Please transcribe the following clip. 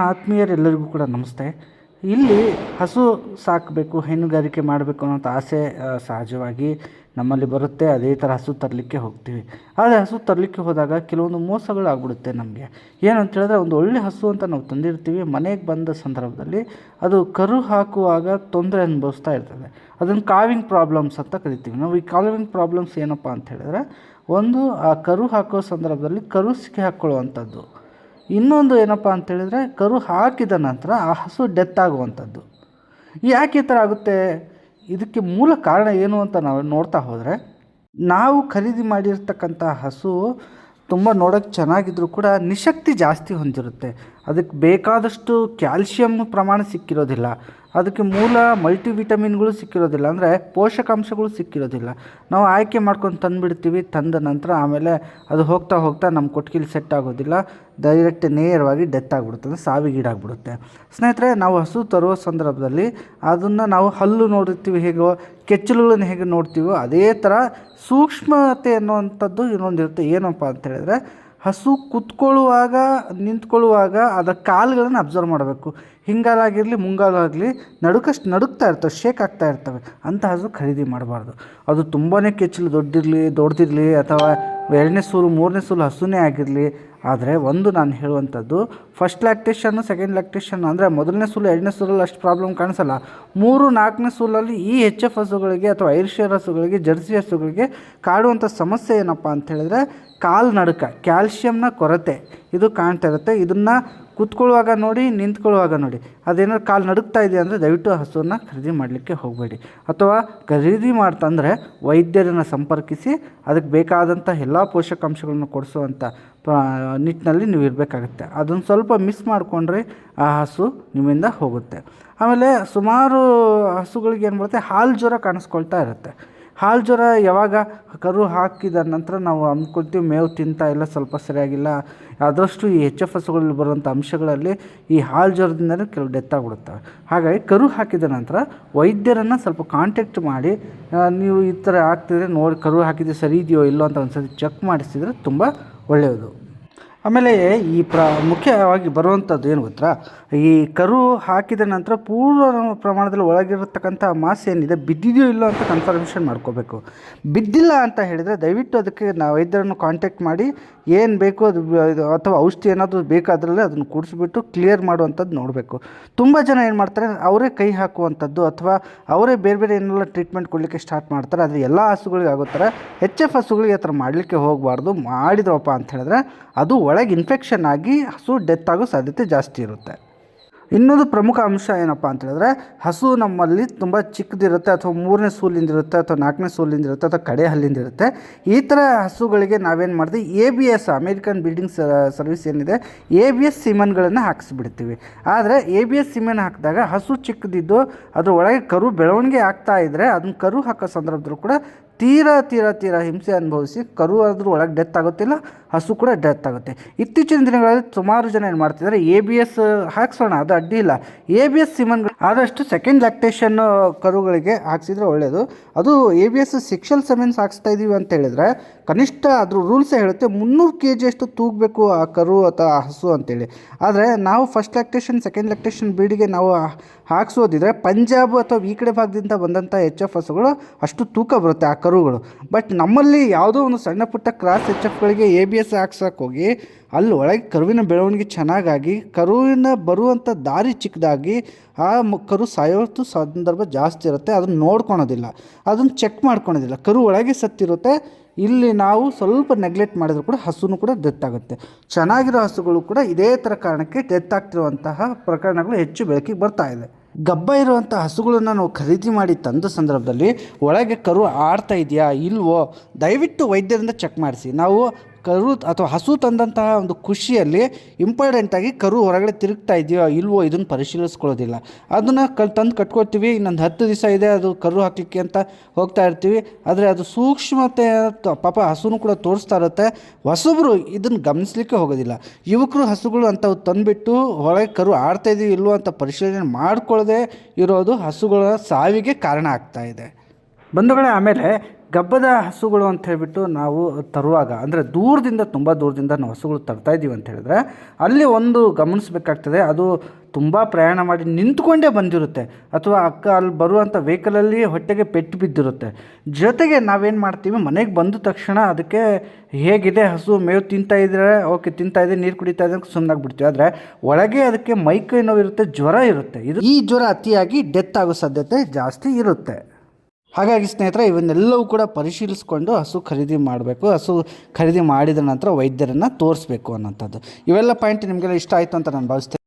ಆತ್ಮೀಯರೆಲ್ಲರಿಗೂ ಕೂಡ ನಮಸ್ತೆ. ಇಲ್ಲಿ ಹಸು ಸಾಕಬೇಕು, ಹೈನುಗಾರಿಕೆ ಮಾಡಬೇಕು ಅನ್ನೋಂಥ ಆಸೆ ಸಹಜವಾಗಿ ನಮ್ಮಲ್ಲಿ ಬರುತ್ತೆ. ಅದೇ ಥರ ಹಸು ತರಲಿಕ್ಕೆ ಹೋಗ್ತೀವಿ. ಆದರೆ ಹಸು ತರಲಿಕ್ಕೆ ಹೋದಾಗ ಕೆಲವೊಂದು ಮೋಸಗಳಾಗ್ಬಿಡುತ್ತೆ ನಮಗೆ. ಏನಂತ ಹೇಳಿದ್ರೆ, ಒಂದು ಒಳ್ಳೆ ಹಸು ಅಂತ ನಾವು ತಂದಿರ್ತೀವಿ, ಮನೆಗೆ ಬಂದ ಸಂದರ್ಭದಲ್ಲಿ ಅದು ಕರು ಹಾಕುವಾಗ ತೊಂದರೆ ಅನುಭವಿಸ್ತಾ ಇರ್ತದೆ. ಅದನ್ನು ಕಾವಿಂಗ್ ಪ್ರಾಬ್ಲಮ್ಸ್ ಅಂತ ಕರಿತೀವಿ ನಾವು. ಈ ಕಾವಿಂಗ್ ಪ್ರಾಬ್ಲಮ್ಸ್ ಏನಪ್ಪ ಅಂತ ಹೇಳಿದ್ರೆ, ಒಂದು ಆ ಕರು ಹಾಕೋ ಸಂದರ್ಭದಲ್ಲಿ ಕರು ಸಿಕ್ಕಿ ಹಾಕ್ಕೊಳ್ಳುವಂಥದ್ದು. ಇನ್ನೊಂದು ಏನಪ್ಪ ಅಂತೇಳಿದರೆ, ಕರು ಹಾಕಿದ ನಂತರ ಆ ಹಸು ಡೆತ್ ಆಗುವಂಥದ್ದು. ಯಾಕೆ ಈ ಥರ ಆಗುತ್ತೆ? ಇದಕ್ಕೆ ಮೂಲ ಕಾರಣ ಏನು ಅಂತ ನಾವು ನೋಡ್ತಾ ಹೋದರೆ, ನಾವು ಖರೀದಿ ಮಾಡಿರ್ತಕ್ಕಂಥ ಹಸು ತುಂಬ ನೋಡೋಕ್ಕೆ ಚೆನ್ನಾಗಿದ್ರೂ ಕೂಡ ನಿಶಕ್ತಿ ಜಾಸ್ತಿ ಹೊಂದಿರುತ್ತೆ. ಅದಕ್ಕೆ ಬೇಕಾದಷ್ಟು ಕ್ಯಾಲ್ಶಿಯಮ್ ಪ್ರಮಾಣ ಸಿಕ್ಕಿರೋದಿಲ್ಲ, ಅದಕ್ಕೆ ಮೂಲ ಮಲ್ಟಿವಿಟಮಿನ್ಗಳು ಸಿಕ್ಕಿರೋದಿಲ್ಲ, ಅಂದರೆ ಪೋಷಕಾಂಶಗಳು ಸಿಕ್ಕಿರೋದಿಲ್ಲ. ನಾವು ಆಯ್ಕೆ ಮಾಡ್ಕೊಂಡು ತಂದುಬಿಡ್ತೀವಿ. ತಂದ ನಂತರ ಆಮೇಲೆ ಅದು ಹೋಗ್ತಾ ಹೋಗ್ತಾ ನಮ್ಮ ಕೊಟ್ಟಿಗೆಲಿ ಸೆಟ್ ಆಗೋದಿಲ್ಲ, ಡೈರೆಕ್ಟ್ ನೇರವಾಗಿ ಡೆತ್ ಆಗಿಬಿಡುತ್ತೆ, ಸಾವಿಗೀಡಾಗ್ಬಿಡುತ್ತೆ. ಸ್ನೇಹಿತರೆ, ನಾವು ಹಸು ತರುವ ಸಂದರ್ಭದಲ್ಲಿ ಅದನ್ನು ನಾವು ಹಲ್ಲು ನೋಡಿರ್ತೀವಿ ಹೇಗೋ, ಕೆಚ್ಚಲುಗಳನ್ನು ಹೇಗೆ ನೋಡ್ತೀವೋ ಅದೇ ಥರ ಸೂಕ್ಷ್ಮತೆ ಅನ್ನುವಂಥದ್ದು ಇನ್ನೊಂದಿರುತ್ತೆ. ಏನಪ್ಪ ಅಂತ ಹೇಳಿದ್ರೆ, ಹಸು ಕುತ್ಕೊಳ್ಳುವಾಗ, ನಿಂತ್ಕೊಳ್ಳುವಾಗ ಅದರ ಕಾಲುಗಳನ್ನು ಅಬ್ಸರ್ವ್ ಮಾಡಬೇಕು. ಹಿಂಗಾಲಾಗಿರಲಿ ಮುಂಗಾಲಾಗಲಿ ನಡುಕ್ತಾ ಇರ್ತವೆ, ಶೇಕ್ ಆಗ್ತಾ ಇರ್ತವೆ. ಅಂಥ ಹಸು ಖರೀದಿ ಮಾಡಬಾರ್ದು. ಅದು ತುಂಬಾ ಕೆಚ್ಚಲು ದೊಡ್ಡದಿರಲಿ ಅಥವಾ 2ನೇ ಸೂಲು 3ನೇ ಸೂಲು ಹಸುನೇ ಆಗಿರಲಿ. ಆದರೆ ಒಂದು ನಾನು ಹೇಳುವಂಥದ್ದು, ಫಸ್ಟ್ ಲ್ಯಾಕ್ಟೇಷನ್ನು, ಸೆಕೆಂಡ್ ಲ್ಯಾಕ್ಟೇಷನ್ ಅಂದರೆ 1ನೇ ಸೂಲು 2ನೇ ಸೂಲಲ್ಲಿ ಅಷ್ಟು ಪ್ರಾಬ್ಲಮ್ ಕಾಣಿಸಲ್ಲ. 3, 4ನೇ ಸೂಲಲ್ಲಿ ಈ HF ಹಸುಗಳಿಗೆ ಅಥವಾ ಐರ್ಷಿಯರ್ ಹಸುಗಳಿಗೆ, ಜರ್ಸಿ ಹಸುಗಳಿಗೆ ಕಾಡುವಂಥ ಸಮಸ್ಯೆ ಏನಪ್ಪ ಅಂತ ಹೇಳಿದ್ರೆ, ಕಾಲು ನಡುಕ, ಕ್ಯಾಲ್ಶಿಯಮ್ನ ಕೊರತೆ ಇದು ಕಾಣ್ತಾ ಇರುತ್ತೆ. ಇದನ್ನು ಕೂತ್ಕೊಳ್ಳುವಾಗ ನೋಡಿ, ನಿಂತ್ಕೊಳ್ಳುವಾಗ ನೋಡಿ. ಅದೇನಾದ್ರು ಕಾಲು ನಡುಕ್ತಾ ಇದೆ ಅಂದರೆ ದಯವಿಟ್ಟು ಹಸುವನ್ನು ಖರೀದಿ ಮಾಡಲಿಕ್ಕೆ ಹೋಗಬೇಡಿ. ಅಥವಾ ಖರೀದಿ ಮಾಡ್ತಂದರೆ ವೈದ್ಯರನ್ನು ಸಂಪರ್ಕಿಸಿ ಅದಕ್ಕೆ ಬೇಕಾದಂಥ ಎಲ್ಲ ಪೋಷಕಾಂಶಗಳನ್ನು ಕೊಡಿಸುವಂಥ ನಿಟ್ಟಿನಲ್ಲಿ ನೀವು ಇರಬೇಕಾಗುತ್ತೆ. ಅದನ್ನು ಸ್ವಲ್ಪ ಮಿಸ್ ಮಾಡಿಕೊಂಡ್ರೆ ಆ ಹಸು ನಿಮ್ಮಿಂದ ಹೋಗುತ್ತೆ. ಆಮೇಲೆ ಸುಮಾರು ಹಸುಗಳಿಗೆ ಏನು ಮಾಡುತ್ತೆ, ಹಾಲು ಜ್ವರ ಕಾಣಿಸ್ಕೊಳ್ತಾ ಇರುತ್ತೆ. ಹಾಲು ಜ್ವರ ಯಾವಾಗ ಕರು ಹಾಕಿದ ನಂತರ ನಾವು ಅಂದ್ಕೊಳ್ತೀವಿ ಮೇವು ತಿಂತಾ ಇಲ್ಲ, ಸ್ವಲ್ಪ ಸರಿಯಾಗಿಲ್ಲ. ಆದಷ್ಟು ಈ HF ಹಸುಗಳಲ್ಲಿ ಬರುವಂಥ ಅಂಶಗಳಲ್ಲಿ ಈ ಹಾಲು ಜ್ವರದಿಂದಲೇ ಕೆಲವು ಡೆತ್ ಆಗಿಬಿಡುತ್ತವೆ. ಹಾಗಾಗಿ ಕರು ಹಾಕಿದ ನಂತರ ವೈದ್ಯರನ್ನು ಸ್ವಲ್ಪ ಕಾಂಟ್ಯಾಕ್ಟ್ ಮಾಡಿ, ನೀವು ಈ ಥರ ಆಗ್ತಿದ್ರೆ ನೋಡಿ, ಕರು ಹಾಕಿದರೆ ಸರಿ ಇದೆಯೋ ಇಲ್ಲೋ ಅಂತ ಒಂದು ಸರಿ ಚೆಕ್ ಮಾಡಿಸಿದರೆ ತುಂಬ ಒಳ್ಳೆಯದು. ಆಮೇಲೆ ಈ ಮುಖ್ಯವಾಗಿ ಬರುವಂಥದ್ದು ಏನು ಗೊತ್ತಾ, ಈ ಕರು ಹಾಕಿದ ನಂತರ ಪೂರ್ಣ ಪ್ರಮಾಣದಲ್ಲಿ ಒಳಗಿರತಕ್ಕಂಥ ಮಾಸ್ ಏನಿದೆ ಬಿದ್ದಿದೆಯೋ ಇಲ್ಲೋ ಅಂತ ಕನ್ಫರ್ಮೇಷನ್ ಮಾಡ್ಕೋಬೇಕು. ಬಿದ್ದಿಲ್ಲ ಅಂತ ಹೇಳಿದರೆ ದಯವಿಟ್ಟು ಅದಕ್ಕೆ ನಾವು ವೈದ್ಯರನ್ನು ಕಾಂಟ್ಯಾಕ್ಟ್ ಮಾಡಿ ಏನು ಬೇಕು ಅದು ಅಥವಾ ಔಷಧಿ ಏನಾದರೂ ಬೇಕಾದ್ರಲ್ಲಿ ಅದನ್ನು ಕೂಡಿಸ್ಬಿಟ್ಟು ಕ್ಲಿಯರ್ ಮಾಡುವಂಥದ್ದು ನೋಡಬೇಕು. ತುಂಬ ಜನ ಏನು ಮಾಡ್ತಾರೆ, ಅವರೇ ಕೈ ಹಾಕುವಂಥದ್ದು ಅಥವಾ ಅವರೇ ಬೇರೆ ಬೇರೆ ಏನೆಲ್ಲ ಟ್ರೀಟ್ಮೆಂಟ್ ಕೊಡಲಿಕ್ಕೆ ಸ್ಟಾರ್ಟ್ ಮಾಡ್ತಾರೆ. ಆದರೆ ಎಲ್ಲ ಹಸುಗಳಿಗೆ ಆಗೋ ಥರ HF ಹಸುಗಳಿಗೆ ಆ ಥರ ಮಾಡಲಿಕ್ಕೆ ಹೋಗಬಾರ್ದು. ಮಾಡಿದ್ರಪ್ಪ ಅಂತ ಹೇಳಿದ್ರೆ ಅದು ಒಳಗೆ ಇನ್ಫೆಕ್ಷನ್ ಆಗಿ ಹಸು ಡೆತ್ ಆಗೋ ಸಾಧ್ಯತೆ ಜಾಸ್ತಿ ಇರುತ್ತೆ. ಇನ್ನೊಂದು ಪ್ರಮುಖ ಅಂಶ ಏನಪ್ಪ ಅಂತ ಹೇಳಿದ್ರೆ, ಹಸು ನಮ್ಮಲ್ಲಿ ತುಂಬ ಚಿಕ್ಕದಿರುತ್ತೆ, ಅಥವಾ 3ನೇ ಸೂಲಿಂದಿರುತ್ತೆ, ಅಥವಾ 4ನೇ ಸೂಲಿಂದಿರುತ್ತೆ, ಅಥವಾ ಕಡೆ ಹಲ್ಲಿಂದಿರುತ್ತೆ. ಈ ಥರ ಹಸುಗಳಿಗೆ ನಾವೇನು ಮಾಡ್ತೀವಿ, ABS ಅಮೇರಿಕನ್ ಬ್ರೀಡಿಂಗ್ ಸರ್ವಿಸ್ ಏನಿದೆ, ABS ಸಿಮೆನ್ಗಳನ್ನು ಹಾಕಿಸ್ಬಿಡ್ತೀವಿ. ಆದರೆ ABS ಸಿಮೆನ್ ಹಾಕಿದಾಗ ಹಸು ಚಿಕ್ಕದಿದ್ದು ಅದ್ರ ಒಳಗೆ ಕರು ಬೆಳವಣಿಗೆ ಆಗ್ತಾ ಇದ್ದರೆ ಅದನ್ನು ಕರು ಹಾಕೋ ಸಂದರ್ಭದಲ್ಲೂ ಕೂಡ ತೀರಾ ಹಿಂಸೆ ಅನುಭವಿಸಿ ಕರು ಆದರೂ ಒಳಗೆ ಡೆತ್ ಆಗುತ್ತಿಲ್ಲ, ಹಸು ಕೂಡ ಡೆತ್ ಆಗುತ್ತೆ. ಇತ್ತೀಚಿನ ದಿನಗಳಲ್ಲಿ ಸುಮಾರು ಜನ ಏನು ಮಾಡ್ತಿದ್ದಾರೆ, ABS ಹಾಕ್ಸೋಣ, ಅದು ಅಡ್ಡಿ ಇಲ್ಲ, ABS ಸಿಮೆನ್ಗಳು ಆದಷ್ಟು ಸೆಕೆಂಡ್ ಲ್ಯಾಕ್ಟೇಷನ್ ಕರುಗಳಿಗೆ ಹಾಕ್ಸಿದ್ರೆ ಒಳ್ಳೆಯದು. ಅದು ABS ಸೆಕ್ಷಲ್ ಸೆಮೆನ್ಸ್ ಹಾಕ್ಸ್ತಾ ಇದ್ದೀವಿ ಅಂತ ಹೇಳಿದರೆ ಕನಿಷ್ಠ ಅದ್ರ ರೂಲ್ಸೇ ಹೇಳುತ್ತೆ 300 kg ಅಷ್ಟು ತೂಗಬೇಕು ಆ ಕರು ಅಥವಾ ಆ ಹಸು ಅಂತೇಳಿ. ಆದರೆ ನಾವು ಫಸ್ಟ್ ಲ್ಯಾಕ್ಟೇಷನ್, ಸೆಕೆಂಡ್ ಲ್ಯಾಕ್ಟೇಷನ್ ಬ್ರೀಡಿಗೆ ನಾವು ಹಾಕ್ಸೋದಿದ್ರೆ ಪಂಜಾಬ್ ಅಥವಾ ಈ ಕಡೆ ಭಾಗದಿಂದ ಬಂದಂಥ HF ಹಸುಗಳು ಅಷ್ಟು ತೂಕ ಬರುತ್ತೆ ಆ ಕರುಗಳು. ಬಟ್ ನಮ್ಮಲ್ಲಿ ಯಾವುದೋ ಒಂದು ಸಣ್ಣ ಪುಟ್ಟ ಕ್ರಾಸ್ HFಗಳಿಗೆ ABS ಹಾಕ್ಸೋಕೆ ಹೋಗಿ ಅಲ್ಲಿ ಒಳಗೆ ಕರುವಿನ ಬೆಳವಣಿಗೆ ಚೆನ್ನಾಗಾಗಿ ಕರುವಿನ ಬರುವಂಥ ದಾರಿ ಚಿಕ್ಕದಾಗಿ ಆ ಕರು ಸಾಯೋದು ಸಂದರ್ಭ ಜಾಸ್ತಿ ಇರುತ್ತೆ. ಅದನ್ನು ನೋಡ್ಕೊಳೋದಿಲ್ಲ, ಅದನ್ನು ಚೆಕ್ ಮಾಡ್ಕೊಳೋದಿಲ್ಲ, ಕರು ಒಳಗೆ ಸತ್ತಿರುತ್ತೆ. ಇಲ್ಲಿ ನಾವು ಸ್ವಲ್ಪ ನೆಗ್ಲೆಕ್ಟ್ ಮಾಡಿದ್ರು ಕೂಡ ಹಸುನು ಕೂಡ ಡೆತ್ ಆಗುತ್ತೆ. ಚೆನ್ನಾಗಿರೋ ಹಸುಗಳು ಕೂಡ ಇದೇ ಥರ ಕಾರಣಕ್ಕೆ ಡೆತ್ ಆಗ್ತಿರುವಂತಹ ಪ್ರಕರಣಗಳು ಹೆಚ್ಚು ಬೆಳಕಿಗೆ ಬರ್ತಾ ಇದೆ. ಗಬ್ಬ ಇರುವಂಥ ಹಸುಗಳನ್ನು ನಾವು ಖರೀದಿ ಮಾಡಿ ತಂದ ಸಂದರ್ಭದಲ್ಲಿ ಒಳಗೆ ಕರು ಆಡ್ತಾ ಇದೆಯಾ ಇಲ್ವೋ ದಯವಿಟ್ಟು ವೈದ್ಯರಿಂದ ಚೆಕ್ ಮಾಡಿಸಿ. ನಾವು ಕರು ಅಥವಾ ಹಸು ತಂದಂತಹ ಒಂದು ಖುಷಿಯಲ್ಲಿ ಇಂಪಾರ್ಟೆಂಟಾಗಿ ಕರು ಹೊರಗಡೆ ತಿರುಗ್ತಾ ಇದೆಯೋ ಇಲ್ವೋ ಇದನ್ನು ಪರಿಶೀಲಿಸ್ಕೊಳ್ಳೋದಿಲ್ಲ. ಅದನ್ನು ತಂದು ಕಟ್ಕೊಳ್ತೀವಿ, ಇನ್ನೊಂದು 10 ದಿವಸ ಇದೆ ಅದು ಕರು ಹಾಕಲಿಕ್ಕೆ ಅಂತ ಹೋಗ್ತಾ ಇರ್ತೀವಿ. ಆದರೆ ಅದು ಸೂಕ್ಷ್ಮತೆ ಪಾಪ ಹಸುನು ಕೂಡ ತೋರಿಸ್ತಾ ಇರುತ್ತೆ. ಹೊಸಬ್ರು ಇದನ್ನು ಗಮನಿಸಲಿಕ್ಕೆ ಹೋಗೋದಿಲ್ಲ. ಯುವಕರು ಹಸುಗಳು ಅಂಥವು ತಂದುಬಿಟ್ಟು ಹೊರಗೆ ಕರು ಆಡ್ತಾ ಇದೆಯೋ ಇಲ್ವೋ ಅಂತ ಪರಿಶೀಲನೆ ಮಾಡ್ಕೊಳ್ಳದೆ ಇರೋದು ಹಸುಗಳ ಸಾವಿಗೆ ಕಾರಣ ಆಗ್ತಾ ಇದೆ ಬಂಧುಗಳೇ. ಆಮೇಲೆ ಗಬ್ಬದ ಹಸುಗಳು ಅಂತ ಹೇಳಿಬಿಟ್ಟು ನಾವು ತರುವಾಗ ಅಂದರೆ ದೂರದಿಂದ ತುಂಬ ದೂರದಿಂದ ನಾವು ಹಸುಗಳು ತರ್ತಾ ಇದ್ದೀವಿ ಅಂತ ಹೇಳಿದ್ರೆ ಅಲ್ಲಿ ಒಂದು ಗಮನಿಸಬೇಕಾಗ್ತದೆ, ಅದು ತುಂಬ ಪ್ರಯಾಣ ಮಾಡಿ ನಿಂತ್ಕೊಂಡೇ ಬಂದಿರುತ್ತೆ ಅಥವಾ ಅಲ್ಲಿ ಬರುವಂಥ ವೆಹಿಕಲಲ್ಲಿ ಹೊಟ್ಟೆಗೆ ಪೆಟ್ಟು ಬಿದ್ದಿರುತ್ತೆ. ಜೊತೆಗೆ ನಾವೇನು ಮಾಡ್ತೀವಿ, ಮನೆಗೆ ಬಂದ ತಕ್ಷಣ ಅದಕ್ಕೆ ಹೇಗಿದೆ ಹಸು, ಮೇವು ತಿಂತಾ ಇದ್ದರೆ ಓಕೆ ತಿಂತಾ ಇದೆ, ನೀರು ಕುಡಿತಾ ಇದೆ ಅಂತ ಸುಮ್ಮನಾಗ್ಬಿಡ್ತೀವಿ. ಆದರೆ ಒಳಗೆ ಅದಕ್ಕೆ ಮೈಕೈ ನೋವು ಇರುತ್ತೆ, ಜ್ವರ ಇರುತ್ತೆ. ಈ ಜ್ವರ ಅತಿಯಾಗಿ ಡೆತ್ ಆಗೋ ಸಾಧ್ಯತೆ ಜಾಸ್ತಿ ಇರುತ್ತೆ. ಹಾಗಾಗಿ ಸ್ನೇಹಿತರೆ, ಇವನ್ನೆಲ್ಲವೂ ಕೂಡ ಪರಿಶೀಲಿಸ್ಕೊಂಡು ಹಸು ಖರೀದಿ ಮಾಡಬೇಕು. ಹಸು ಖರೀದಿ ಮಾಡಿದ ನಂತರ ವೈದ್ಯರನ್ನು ತೋರಿಸ್ಬೇಕು ಅನ್ನೋಂಥದ್ದು. ಇವೆಲ್ಲ ಪಾಯಿಂಟ್ ನಿಮಗೆಲ್ಲ ಇಷ್ಟ ಆಯಿತು ಅಂತ ನಾನು ಭಾವಿಸ್ತೇನೆ.